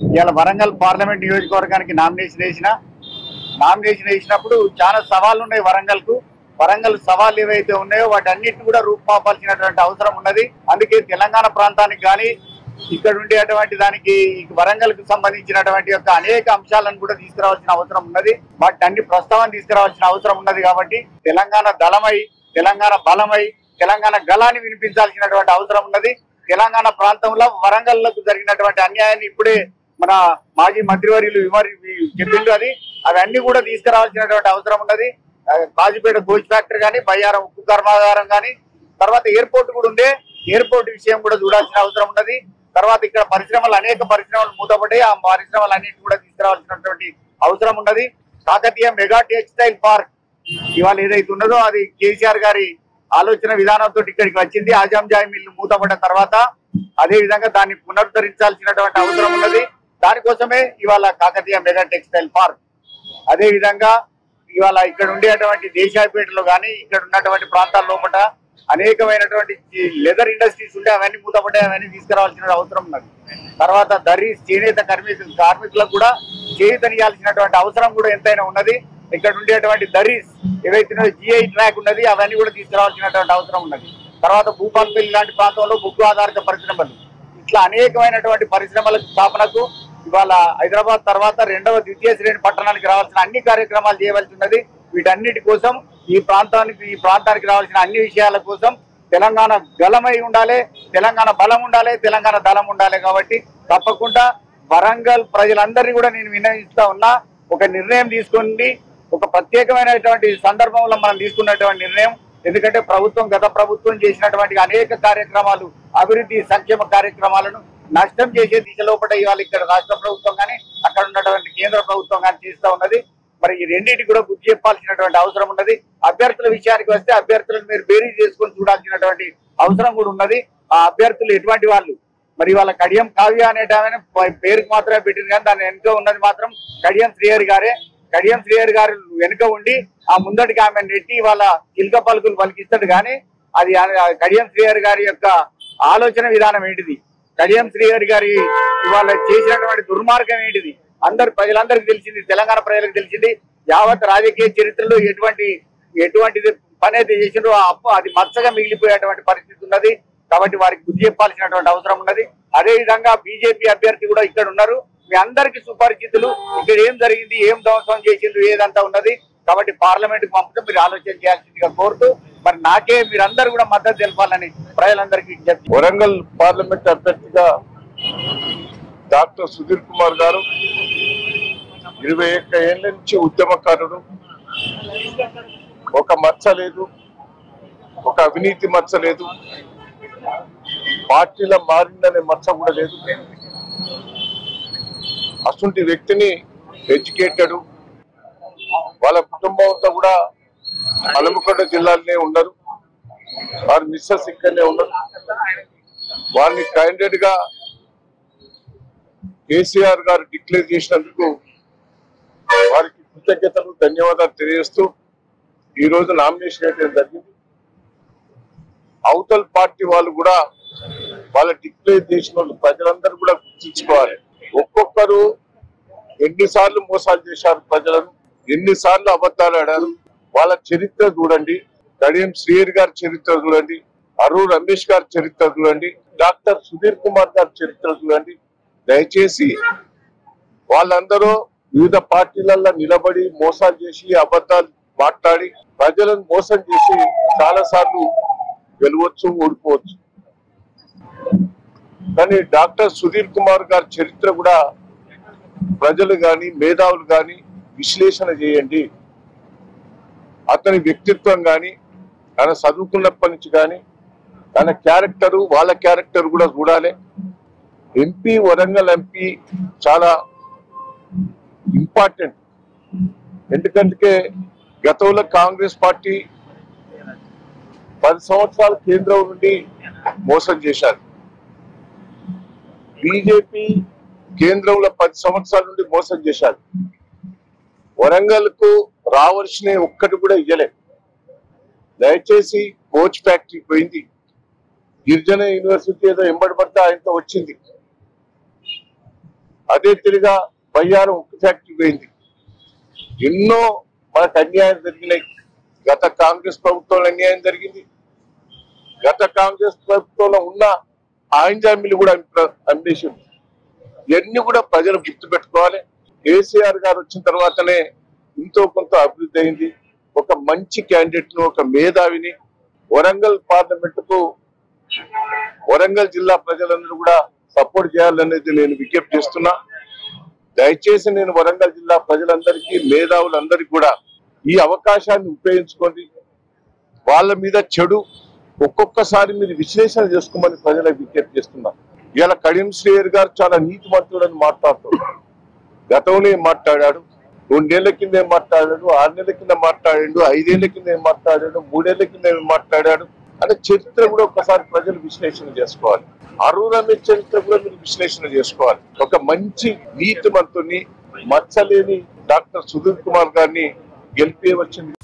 ఇవాళ వరంగల్ పార్లమెంట్ నియోజకవర్గానికి నామినేషన్ వేసినప్పుడు చాలా సవాళ్లు ఉన్నాయి వరంగల్ సవాళ్ళు ఏవైతే ఉన్నాయో వాటన్నిటిని కూడా రూపుమాపాల్సినటువంటి అవసరం ఉన్నది. అందుకే తెలంగాణ ప్రాంతానికి కానీ ఇక్కడ ఉండేటువంటి దానికి వరంగల్ కు సంబంధించినటువంటి యొక్క అనేక అంశాలను కూడా తీసుకురావాల్సిన అవసరం ఉన్నది. వాటిని అన్ని ప్రస్తావన తీసుకురావాల్సిన అవసరం ఉన్నది. కాబట్టి తెలంగాణ దళమై, తెలంగాణ బలమై, తెలంగాణ గళాన్ని వినిపించాల్సినటువంటి అవసరం ఉన్నది. తెలంగాణ ప్రాంతంలో వరంగల్లకు జరిగినటువంటి అన్యాయాన్ని ఇప్పుడే మన మాజీ మంత్రివర్యులు చెప్పిండు. అవన్నీ కూడా తీసుకురావాల్సినటువంటి అవసరం ఉన్నది. కాజీపేట కోచ్ ఫ్యాక్టరీ కానీ, బయ్యారం ఉక్కు కర్మాగారం కానీ, తర్వాత ఎయిర్పోర్ట్ కూడా ఉండే ఎయిర్పోర్ట్ విషయం కూడా చూడాల్సిన అవసరం ఉన్నది. తర్వాత ఇక్కడ అనేక పరిశ్రమలు మూతపడ్డాయి. ఆ పరిశ్రమలన్నింటినీ కూడా తీసుకురావాల్సినటువంటి అవసరం ఉన్నది. కాకతీయ మెగా టెక్స్టైల్ పార్క్ ఇవాళ ఏదైతే ఉన్నదో అది కేసీఆర్ గారి ఆలోచన విధానంతో ఇక్కడికి వచ్చింది. ఆజాంజాయి మిల్లు మూతపడ్డ తర్వాత అదే విధంగా దాన్ని పునరుద్ధరించాల్సినటువంటి అవసరం ఉన్నది. దానికోసమే ఇవాళ కాకతీయ మెగా టెక్స్టైల్ పార్క్. అదే విధంగా ఇవాళ ఇక్కడ ఉండేటువంటి దేశాయిపేటలో కానీ ఇక్కడ ఉన్నటువంటి ప్రాంతాల లోపల అనేకమైనటువంటి లెదర్ ఇండస్ట్రీస్ ఉండే అవన్నీ మూతపడ్డాయి. అవన్నీ తీసుకురావాల్సిన అవసరం ఉన్నది. తర్వాత దర్రీస్ చేనేత కార్మికులకు కూడా చేయూతనియాల్సినటువంటి అవసరం కూడా ఎంతైనా ఉన్నది. ఇక్కడ ఉండేటువంటి దర్రీస్ ఏవైతే జిఐ ట్రాక్ ఉన్నది అవన్నీ కూడా తీసుకురావాల్సినటువంటి అవసరం ఉన్నది. తర్వాత భూపాలపల్లి లాంటి ప్రాంతంలో బొగ్గు ఆధారిత పరిశ్రమలు, ఇట్లా అనేకమైనటువంటి పరిశ్రమల స్థాపనకు ఇవాళ హైదరాబాద్ తర్వాత ద్వితీయ శ్రేణి పట్టణానికి రావాల్సిన అన్ని కార్యక్రమాలు చేయవలసి ఉన్నది. వీటన్నిటి కోసం ఈ ప్రాంతానికి రావాల్సిన అన్ని విషయాల కోసం తెలంగాణ గలమై ఉండాలి, తెలంగాణ బలం ఉండాలి, తెలంగాణ దళం ఉండాలి. కాబట్టి తప్పకుండా వరంగల్ ప్రజలందరినీ కూడా నేను విన్నవిస్తా ఉన్నా, ఒక నిర్ణయం తీసుకోండి. ఒక ప్రత్యేకమైనటువంటి సందర్భంలో మనం తీసుకున్నటువంటి నిర్ణయం. ఎందుకంటే గత ప్రభుత్వం చేసినటువంటి అనేక కార్యక్రమాలు, అభివృద్ధి సంక్షేమ కార్యక్రమాలను నష్టం చేసే దిశలో ఇవాళ ఇక్కడ రాష్ట్ర ప్రభుత్వం కానీ అక్కడ ఉన్నటువంటి కేంద్ర ప్రభుత్వం కానీ చేస్తూ ఉన్నది. మరి ఈ రెండింటికి కూడా గుర్తు చెప్పాల్సినటువంటి అవసరం ఉన్నది. అభ్యర్థుల విషయానికి వస్తే అభ్యర్థులను మీరు బేరీ చేసుకొని చూడాల్సినటువంటి అవసరం కూడా ఉన్నది. ఆ అభ్యర్థులు ఎటువంటి వాళ్ళు, మరి వాళ్ళ కడియం కావ్య అనేటమైన పేరుకు మాత్రమే పెట్టింది కానీ దాని వెనుక ఉన్నది మాత్రం కడియం శ్రీహరి గారే. కడియం శ్రీహరి గారు వెనుక ఉండి ఆ ముందటికి ఆమె నెట్టి వాళ్ళ చిలుక పలుకులు పలికిస్తాడు. కానీ అది కడియం శ్రీహరి గారి యొక్క ఆలోచన విధానం ఏంటిది, కడియం శ్రీహరి గారి ఇవాళ చేసినటువంటి దుర్మార్గం ఏంటిది ప్రజలందరికీ తెలిసింది, తెలంగాణ ప్రజలకు తెలిసింది. యావత్ రాజకీయ చరిత్రలో ఎటువంటిది పని అయితే చేసిండ్రో అది మచ్చగా మిగిలిపోయేటువంటి పరిస్థితి ఉన్నది. కాబట్టి వారికి బుద్ధి చెప్పాల్సినటువంటి అవసరం ఉన్నది. అదే విధంగా బీజేపీ అభ్యర్థి కూడా ఇక్కడ ఉన్నారు. మీ అందరికీ సుపరిచితులు. ఇక్కడ ఏం జరిగింది, ఏం ధ్వంసం చేసిండ్రు ఏదంతా ఉన్నది. కాబట్టి పార్లమెంట్ కు పంపితే మీరు ఆలోచన చేయాల్సిందిగా కోరుతూ మరి నాకే మీరందరూ కూడా మద్దతు తెలపాలని ప్రజలందరికీ విజ్ఞప్తి. వరంగల్ పార్లమెంట్ అభ్యర్థిగా డాక్టర్ సుధీర్ కుమార్ గారు 21 ఏళ్ల నుంచి ఉద్యమకారుడు. ఒక మచ్చ లేదు, ఒక అవినీతి మచ్చ లేదు, పార్టీల మారిందనే మచ్చ కూడా లేదు. అటువంటి వ్యక్తిని ఎడ్యుకేటెడ్, వాళ్ళ కుటుంబం అంతా కూడా హనుమకొండ జిల్లాలోనే ఉన్నారు. వారి మిస్సెస్ ఇక్కడనే ఉన్నారు. వారిని క్యాండిడేట్ గా కేసీఆర్ గారు డిక్లేర్ చేసినందుకు వారికి కృతజ్ఞతలు, ధన్యవాదాలు తెలియజేస్తూ ఈ రోజు నామినేషన్ వేయడం జరిగింది. అవతల పార్టీ వాళ్ళు కూడా వాళ్ళ డిక్లేర్ చేసిన వాళ్ళు ప్రజలందరూ కూడా గుర్తించుకోవాలి. ఒక్కొక్కరు ఎన్నిసార్లు మోసాలు చేశారు ప్రజలను, ఎన్నిసార్లు అబద్ధాలు ఆడారు. వాళ్ళ చరిత్ర చూడండి, కడియం శ్రీహరి గారి చరిత్ర చూడండి, అరూర్ రమేష్ గారి చరిత్ర చూడండి, డాక్టర్ సుధీర్ కుమార్ గారి చరిత్ర చూడండి. దయచేసి వాళ్ళందరూ వివిధ పార్టీలలో నిలబడి మోసాలు చేసి అబద్ధాలు మాట్లాడి ప్రజలను మోసం చేసి చాలా సార్లు గెలవచ్చు, ఓడిపోవచ్చు. కానీ డాక్టర్ సుధీర్ కుమార్ గారి చరిత్ర కూడా ప్రజలు కానీ మేధావులు కానీ విశ్లేషణ చేయండి. అతని వ్యక్తిత్వం కానీ తన చదువుకున్నప్పటి నుంచి కానీ తన క్యారెక్టరు, వాళ్ళ క్యారెక్టర్ కూడా చూడాలి. ఎంపీ, వరంగల్ ఎంపీ చాలా ఇంపార్టెంట్. ఎందుకంటే గతంలో కాంగ్రెస్ పార్టీ 10 సంవత్సరాలు కేంద్రం నుండి మోసం చేశారు. బీజేపీ కేంద్రంలో 10 సంవత్సరాల నుండి మోసం చేశారు. వరంగల్ కు రావాల్సిన ఒక్కటి కూడా ఇయ్యలేదు. దయచేసి కోచ్ ఫ్యాక్టరీ పోయింది, గిరిజన యూనివర్సిటీ ఏదో ఎంబడి పడితే ఆయనతో వచ్చింది. అదే తిరిగా బయ్యారం ఉక్కు ఫ్యాక్టరీ పోయింది. ఎన్నో మనకు అన్యాయం జరిగినాయి. గత కాంగ్రెస్ ప్రభుత్వంలో అన్యాయం జరిగింది. గత కాంగ్రెస్ ప్రభుత్వంలో ఉన్న ఆంజామీలు కూడా అమ్మేసింది. ఇవన్నీ కూడా ప్రజలు గుర్తుపెట్టుకోవాలి. కేసీఆర్ గారు వచ్చిన తర్వాతనే ఎంతో కొంత అభివృద్ధి అయింది. ఒక మంచి క్యాండిడేట్ ను, ఒక మేధావిని వరంగల్ పార్లమెంట్ కు వరంగల్ జిల్లా ప్రజలందరూ కూడా సపోర్ట్ చేయాలనేది నేను విజ్ఞప్తి చేస్తున్నా. దయచేసి నేను వరంగల్ జిల్లా ప్రజలందరికీ, మేధావులందరికీ కూడా ఈ అవకాశాన్ని ఉపయోగించుకోండి. వాళ్ళ మీద చెడు ఒక్కొక్కసారి మీరు విశ్లేషణ చేసుకోమని ప్రజలకు విజ్ఞప్తి చేస్తున్నా. ఇవాళ కడియం శ్రీహరి గారు చాలా నీతిమంతుడని మాట్లాడుతున్నారు. గతంలో ఏం మాట్లాడాడు, 2 నెలల కింద ఏం మాట్లాడాడు, 6 నెలల కింద మాట్లాడాడు, 5 ఏళ్ల కింద ఏం మాట్లాడాడు, 3 ఏళ్ల కింద ఏం మాట్లాడాడు అంటే చరిత్ర కూడా ఒకసారి ప్రజలు విశ్లేషణ చేసుకోవాలి. అరుణాచల్ చరిత్ర కూడా మీరు విశ్లేషణ చేసుకోవాలి. ఒక మంచి నీతిమంతుని, మచ్చలేని డాక్టర్ సుధీర్ కుమార్ గారిని గెలిపి వచ్చింది.